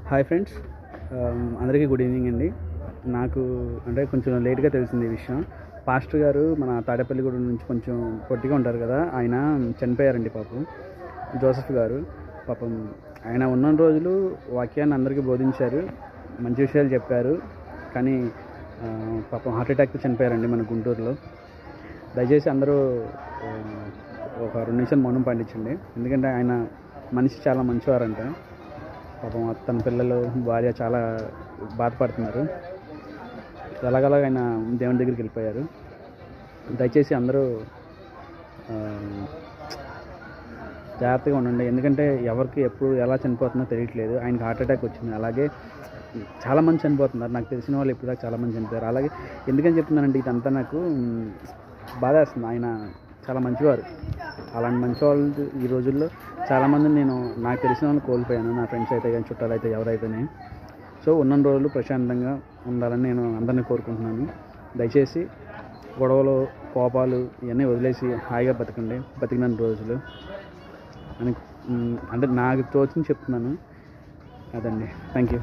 Hi friends, అందరికీ good evening అండి. నాకు అంటే కొంచెం లేట్గా తెలిసింది ఈ విషయం. పాస్టర్ గారు మన తాడేపల్లిగూడెం నుంచి కొంచెం పొట్టిగా ఉంటారు కదా, ఆయన చనిపోయారండి పాపం. జోసెఫ్ గారు పాపం. ఆయన ఉన్న రోజులు వాక్యాన్ని అందరికీ బోధించారు, మంచి విషయాలు చెప్పారు. కానీ పాపం హార్ట్ అటాక్తో చనిపోయారండి మన గుంటూరులో. దయచేసి అందరూ ఒక 2 నిమిషాలు మౌనం పాటించండి. ఎందుకంటే ఆయన మనిషి చాలా మంచివారంట. పాపం తన పిల్లలు భార్య చాలా బాధపడుతున్నారు. ఎలాగలాగ ఆయన దేవుని దగ్గరికి వెళ్ళిపోయారు. దయచేసి అందరూ జాగ్రత్తగా ఉండండి. ఎందుకంటే ఎవరికి ఎప్పుడు ఎలా చనిపోతుందో తెలియట్లేదు. ఆయనకి హార్ట్ అటాక్ వచ్చింది. అలాగే చాలామంది చనిపోతున్నారు. నాకు తెలిసిన వాళ్ళు ఇప్పుడు దాకా చాలామంది చనిపోయారు. అలాగే ఎందుకని చెప్తున్నానంటే ఇదంతా నాకు బాధ వేస్తుంది. ఆయన చాలా మంచివారు. అలాంటి మంచి వాళ్ళు ఈ రోజుల్లో చాలామంది నాకు తెలిసిన వాళ్ళు కోల్పోయాను. నా ఫ్రెండ్స్ అయితే కానీ, చుట్టాలు అయితే ఎవరైతేనే. సో ఉన్న రోజులు ప్రశాంతంగా ఉండాలని నేను అందరినీ కోరుకుంటున్నాను. దయచేసి గొడవలు, కోపాలు ఇవన్నీ వదిలేసి హాయిగా బతకండి. బతికిన రోజులు అని అంటే నాకు తోచింది చెప్తున్నాను. అదండి. Thank you.